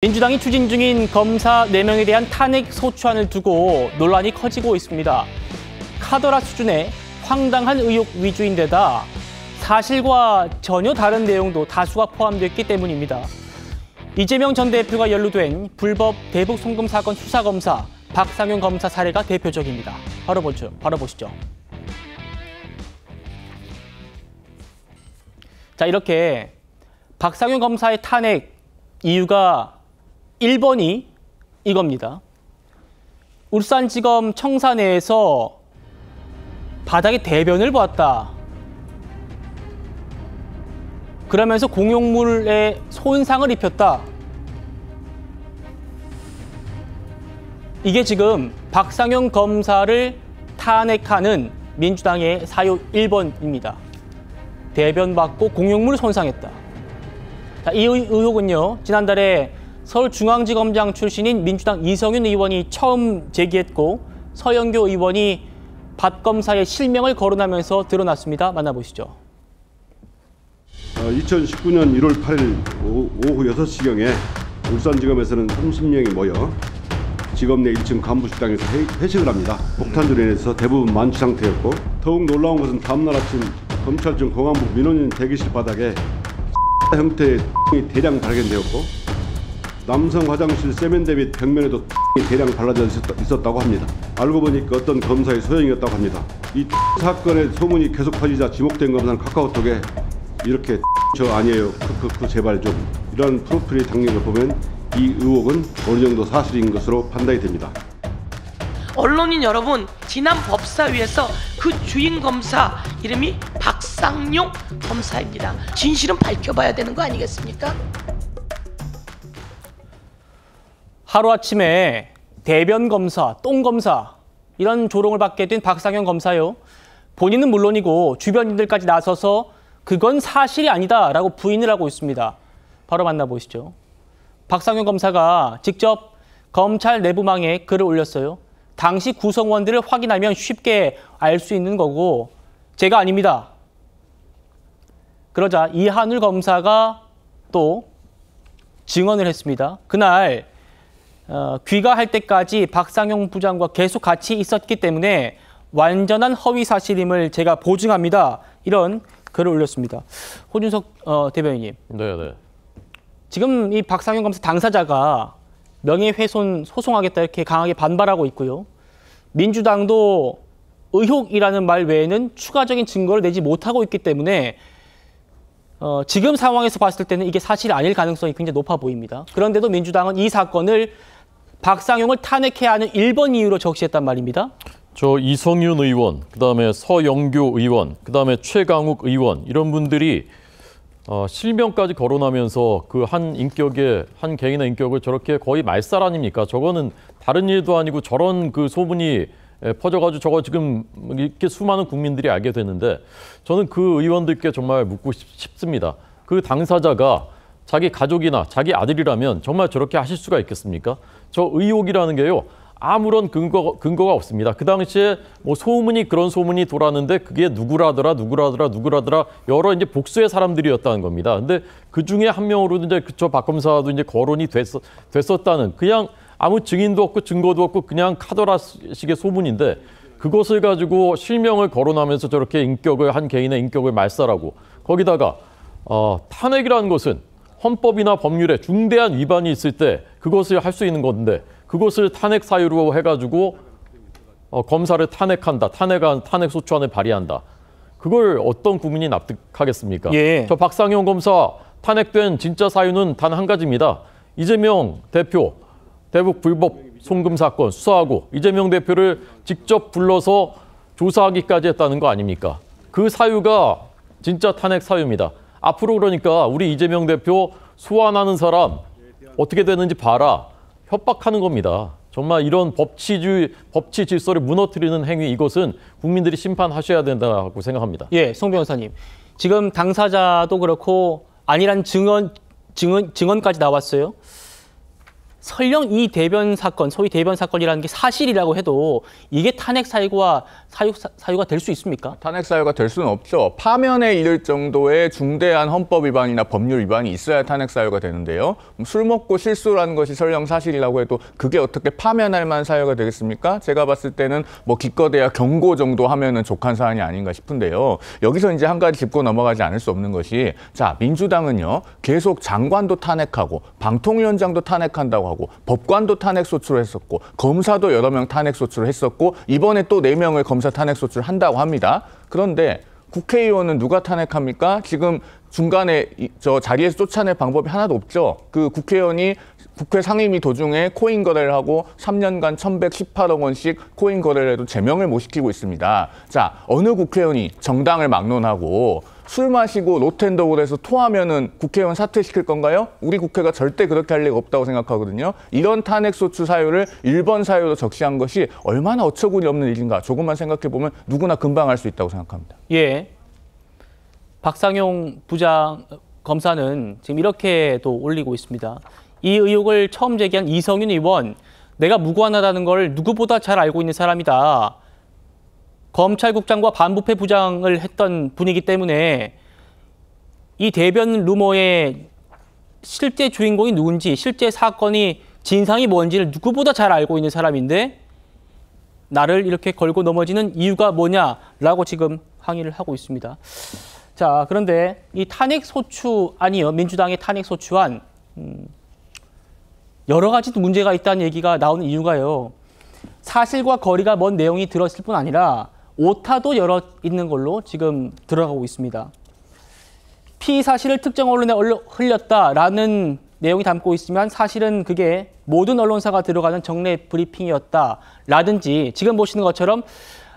민주당이 추진 중인 검사 4명에 대한 탄핵 소추안을 두고 논란이 커지고 있습니다. 카더라 수준의 황당한 의혹 위주인데다 사실과 전혀 다른 내용도 다수가 포함됐기 때문입니다. 이재명 전 대표가 연루된 불법 대북 송금 사건 수사검사 박상용 검사 사례가 대표적입니다. 바로 보시죠. 자, 이렇게 박상용 검사의 탄핵 이유가 1번이 이겁니다. 울산지검 청사내에서 바닥에 대변을 보았다. 그러면서 공용물에 손상을 입혔다. 이게 지금 박상용 검사를 탄핵하는 민주당의 사유 1번입니다. 대변받고 공용물을 손상했다. 자, 이 의혹은요, 지난달에 서울중앙지검장 출신인 민주당 이성윤 의원이 처음 제기했고 서영교 의원이 박 검사의 실명을 거론하면서 드러났습니다. 만나보시죠. 2019년 1월 8일 오후 6시경에 울산지검에서는 30명이 모여 지검 내 1층 간부식당에서 회식을 합니다. 폭탄으로 인해서 대부분 만취 상태였고, 더욱 놀라운 것은 다음날 아침 검찰청 공안부 민원인 대기실 바닥에 형태의 이 대량 발견되었고, 남성 화장실 세면대 및 벽면에도 대량 발라져 있었다고 합니다. 알고 보니까 어떤 검사의 소형이었다고 합니다. 이 사건의 소문이 계속 퍼지자 지목된 검사는 카카오톡에 이렇게 저 아니에요. 제발 좀, 이런 프로필의 당력을 보면 이 의혹은 어느 정도 사실인 것으로 판단이 됩니다. 언론인 여러분, 지난 법사위에서 그 주인 검사 이름이 박상용 검사입니다. 진실은 밝혀봐야 되는 거 아니겠습니까? 하루아침에 대변 검사, 똥 검사 이런 조롱을 받게 된 박상용 검사요. 본인은 물론이고 주변인들까지 나서서 그건 사실이 아니다라고 부인을 하고 있습니다. 바로 만나보시죠. 박상용 검사가 직접 검찰 내부망에 글을 올렸어요. 당시 구성원들을 확인하면 쉽게 알 수 있는 거고 제가 아닙니다. 그러자 이한울 검사가 또 증언을 했습니다. 그날 귀가할 때까지 박상용 부장과 계속 같이 있었기 때문에 완전한 허위 사실임을 제가 보증합니다. 이런 글을 올렸습니다. 호준석 대변인님. 네. 지금 이 박상용 검사 당사자가 명예훼손 소송하겠다 이렇게 강하게 반발하고 있고요. 민주당도 의혹이라는 말 외에는 추가적인 증거를 내지 못하고 있기 때문에 지금 상황에서 봤을 때는 이게 사실이 아닐 가능성이 굉장히 높아 보입니다. 그런데도 민주당은 이 사건을 박상용을 탄핵해야 하는 1번 이유로 적시했단 말입니다. 저 이성윤 의원, 그다음에 서영교 의원, 그다음에 최강욱 의원 이런 분들이 실명까지 거론하면서 그 한 개인의 인격을 저렇게 거의 말살 아닙니까? 저거는 다른 일도 아니고 저런 그 소문이 퍼져가지고 저거 지금 이렇게 수많은 국민들이 알게 되는데, 저는 그 의원들께 정말 묻고 싶습니다. 그 당사자가 자기 가족이나 자기 아들이라면 정말 저렇게 하실 수가 있겠습니까? 저 의혹이라는 게요, 아무런 근거가 없습니다. 그 당시에 뭐 그런 소문이 돌았는데 그게 누구라더라 여러 이제 복수의 사람들이었다는 겁니다. 근데 그 중에 한 명으로도 이제 저 박 검사도 이제 거론이 됐었다는, 그냥 아무 증인도 없고 증거도 없고 그냥 카더라식의 소문인데, 그것을 가지고 실명을 거론하면서 저렇게 한 개인의 인격을 말살하고, 거기다가 탄핵이라는 것은 헌법이나 법률에 중대한 위반이 있을 때 그것을 할 수 있는 건데, 그것을 탄핵 사유로 해가지고 검사를 탄핵한다, 탄핵 소추안을 발의한다. 그걸 어떤 국민이 납득하겠습니까? 예. 저 박상용 검사 탄핵된 진짜 사유는 단 한 가지입니다. 이재명 대표 대북 불법 송금 사건 수사하고 이재명 대표를 직접 불러서 조사하기까지 했다는 거 아닙니까? 그 사유가 진짜 탄핵 사유입니다. 앞으로 그러니까 우리 이재명 대표 소환하는 사람 어떻게 되는지 봐라, 협박하는 겁니다. 정말 이런 법치 질서를 무너뜨리는 행위, 이것은 국민들이 심판하셔야 된다고 생각합니다. 예, 송 변호사님. 지금 당사자도 그렇고 아니란 증언까지 나왔어요. 설령 이 대변 사건, 소위 대변 사건이라는 게 사실이라고 해도 이게 탄핵 사유가 될 수 있습니까? 탄핵 사유가 될 수는 없죠. 파면에 이를 정도의 중대한 헌법 위반이나 법률 위반이 있어야 탄핵 사유가 되는데요. 술 먹고 실수라는 것이 설령 사실이라고 해도 그게 어떻게 파면할 만한 사유가 되겠습니까? 제가 봤을 때는 뭐 기껏해야 경고 정도 하면은 족한 사안이 아닌가 싶은데요. 여기서 이제 한 가지 짚고 넘어가지 않을 수 없는 것이, 자, 민주당은요 계속 장관도 탄핵하고 방통위원장도 탄핵한다고 하고 법관도 탄핵 소추를 했었고 검사도 여러 명 탄핵 소추를 했었고 이번에 또 4명을 검사 탄핵 소추를 한다고 합니다. 그런데 국회의원은 누가 탄핵합니까? 지금 중간에 저 자리에서 쫓아낼 방법이 하나도 없죠. 그 국회의원이 국회 상임위 도중에 코인 거래를 하고 3년간 1,118억 원씩 코인 거래를 해도 제명을 못 시키고 있습니다. 자, 어느 국회의원이 정당을 막론하고 술 마시고 로텐더홀에서 토하면은 국회의원 사퇴시킬 건가요? 우리 국회가 절대 그렇게 할 리가 없다고 생각하거든요. 이런 탄핵소추 사유를 1번 사유로 적시한 것이 얼마나 어처구니 없는 일인가 조금만 생각해보면 누구나 금방 알 수 있다고 생각합니다. 예. 박상용 부장 검사는 지금 이렇게도 올리고 있습니다. 이 의혹을 처음 제기한 이성윤 의원, 내가 무고하다는 걸 누구보다 잘 알고 있는 사람이다. 검찰국장과 반부패 부장을 했던 분이기 때문에 이 대변 루머의 실제 주인공이 누군지, 실제 사건이 진상이 뭔지를 누구보다 잘 알고 있는 사람인데 나를 이렇게 걸고 넘어지는 이유가 뭐냐라고 지금 항의를 하고 있습니다. 자, 그런데 이 탄핵소추안이요, 민주당의 탄핵소추안, 여러 가지 문제가 있다는 얘기가 나오는 이유가요, 사실과 거리가 먼 내용이 들어있을 뿐 아니라 오타도 여러 있는 걸로 지금 들어가고 있습니다. 피의 사실을 특정 언론에 흘렸다라는 내용이 담고 있으면 사실은 그게 모든 언론사가 들어가는 정례 브리핑이었다라든지, 지금 보시는 것처럼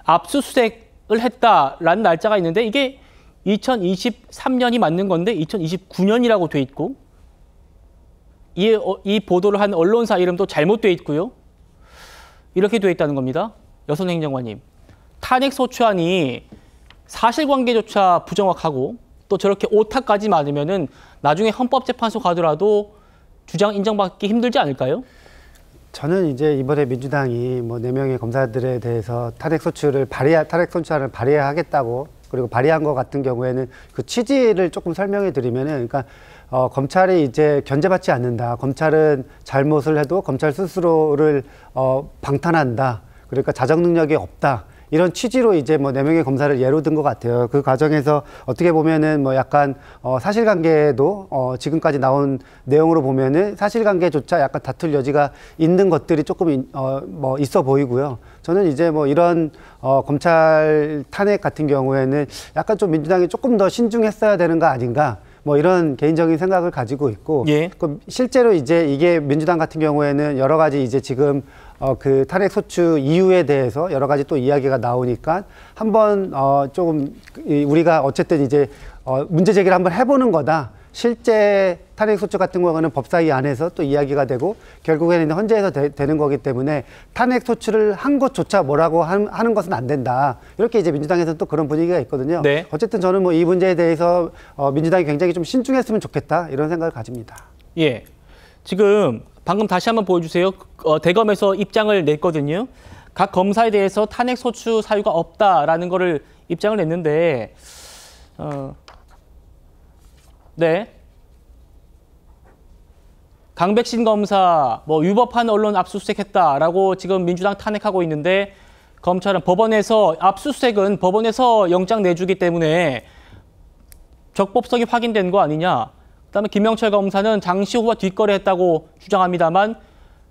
압수수색을 했다라는 날짜가 있는데 이게 2023년이 맞는 건데 2029년이라고 돼 있고, 이 보도를 한 언론사 이름도 잘못돼 있고요. 이렇게 돼 있다는 겁니다. 여선 행정관님, 탄핵소추안이 사실관계조차 부정확하고 또 저렇게 오타까지 많으면은 나중에 헌법재판소 가더라도 주장 인정받기 힘들지 않을까요? 저는 이제 이번에 민주당이 뭐 4명의 검사들에 대해서 탄핵소추안을 발의하겠다고, 그리고 발의한 것 같은 경우에는 그 취지를 조금 설명해 드리면은, 그러니까 검찰이 이제 견제받지 않는다. 검찰은 잘못을 해도 검찰 스스로를 방탄한다. 그러니까 자정 능력이 없다. 이런 취지로 이제 뭐 4명의 검사를 예로 든 것 같아요. 그 과정에서 어떻게 보면은 뭐 약간 사실관계도 지금까지 나온 내용으로 보면은 사실관계조차 약간 다툴 여지가 있는 것들이 조금 뭐 있어 보이고요. 저는 이제 뭐 이런 검찰 탄핵 같은 경우에는 약간 좀 민주당이 조금 더 신중했어야 되는 거 아닌가. 뭐 이런 개인적인 생각을 가지고 있고, 예. 실제로 이제 이게 민주당 같은 경우에는 여러 가지 이제 지금 그 탄핵 소추 이유에 대해서 여러 가지 또 이야기가 나오니까 한번 조금 우리가 어쨌든 이제 문제 제기를 한번 해보는 거다. 실제 탄핵 소추 같은 경우는 법사위 안에서 또 이야기가 되고 결국에는 헌재에서 되는 거기 때문에 탄핵 소추를 한 것조차 뭐라고 하는 것은 안 된다. 이렇게 이제 민주당에서는 또 그런 분위기가 있거든요. 네. 어쨌든 저는 뭐 이 문제에 대해서 민주당이 굉장히 좀 신중했으면 좋겠다. 이런 생각을 가집니다. 예. 지금 방금 다시 한번 보여주세요. 대검에서 입장을 냈거든요. 각 검사에 대해서 탄핵 소추 사유가 없다라는 거를 입장을 냈는데, 네. 강백신 검사 뭐 위법한 언론 압수수색했다라고 지금 민주당 탄핵하고 있는데, 검찰은 법원에서 압수수색은 법원에서 영장 내주기 때문에 적법성이 확인된 거 아니냐. 그다음에 김영철 검사는 장시호와 뒷거래했다고 주장합니다만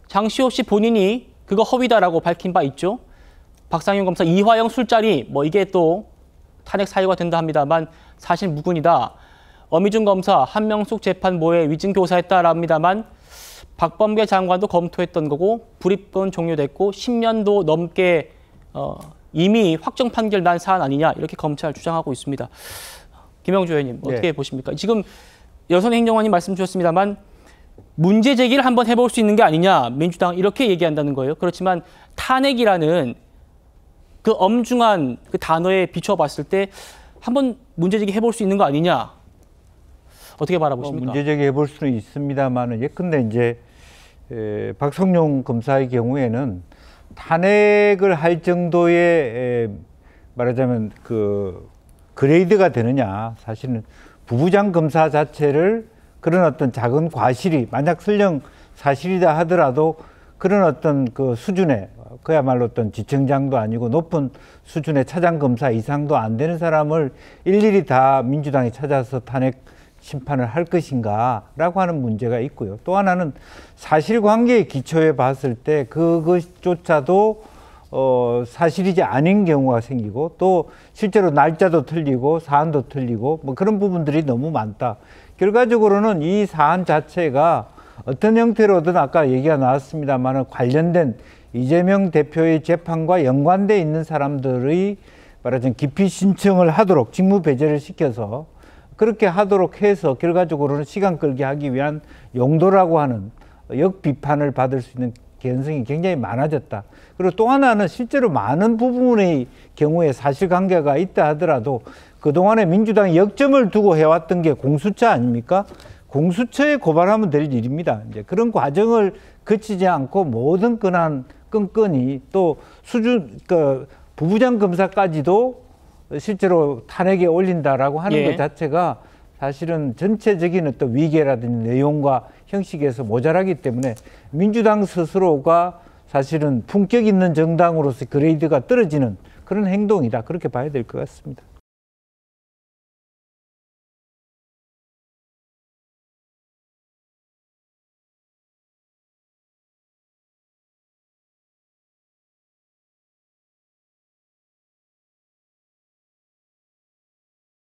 장시호 씨 본인이 그거 허위다라고 밝힌 바 있죠. 박상용 검사 이화영 술자리 뭐 이게 또 탄핵 사유가 된다 합니다만 사실 무근이다. 어미준 검사 한명숙 재판부에 위증교사했다랍니다만 박범계 장관도 검토했던 거고 불입건 종료됐고 10년도 넘게 이미 확정 판결 난 사안 아니냐 이렇게 검찰 주장하고 있습니다. 김영주 의원님 어떻게 네. 보십니까? 지금 여선 행정관님 말씀 주셨습니다만 문제 제기를 한번 해볼 수 있는 게 아니냐 민주당 이렇게 얘기한다는 거예요. 그렇지만 탄핵이라는 그 엄중한 그 단어에 비춰봤을 때 한번 문제 제기 해볼 수 있는 거 아니냐 어떻게 바라보십니까? 문제 제기해 볼 수는 있습니다만은 예컨대 이제 박성용 검사의 경우에는 탄핵을 할 정도의 말하자면 그 그레이드가 되느냐, 사실은 부부장 검사 자체를 그런 어떤 작은 과실이 만약 설령 사실이다 하더라도 그런 어떤 그 수준의 그야말로 어떤 지청장도 아니고 높은 수준의 차장 검사 이상도 안 되는 사람을 일일이 다 민주당이 찾아서 탄핵 심판을 할 것인가라고 하는 문제가 있고요. 또 하나는 사실관계의 기초에 봤을 때 그것조차도 사실이지 아닌 경우가 생기고 또 실제로 날짜도 틀리고 사안도 틀리고 뭐 그런 부분들이 너무 많다. 결과적으로는 이 사안 자체가 어떤 형태로든 아까 얘기가 나왔습니다만 관련된 이재명 대표의 재판과 연관돼 있는 사람들의 말하자면 기피 신청을 하도록 직무 배제를 시켜서 그렇게 하도록 해서 결과적으로는 시간 끌게 하기 위한 용도라고 하는 역비판을 받을 수 있는 개연성이 굉장히 많아졌다. 그리고 또 하나는 실제로 많은 부분의 경우에 사실관계가 있다 하더라도 그동안에 민주당이 역점을 두고 해왔던 게 공수처 아닙니까? 공수처에 고발하면 될 일입니다. 이제 그런 과정을 거치지 않고 모든 건한 끈끈이 또 부부장 검사까지도 실제로 탄핵에 올린다라고 하는 것 자체가 사실은 전체적인 어떤 위계라든지 내용과 형식에서 모자라기 때문에 민주당 스스로가 사실은 품격 있는 정당으로서 그레이드가 떨어지는 그런 행동이다. 그렇게 봐야 될 것 같습니다.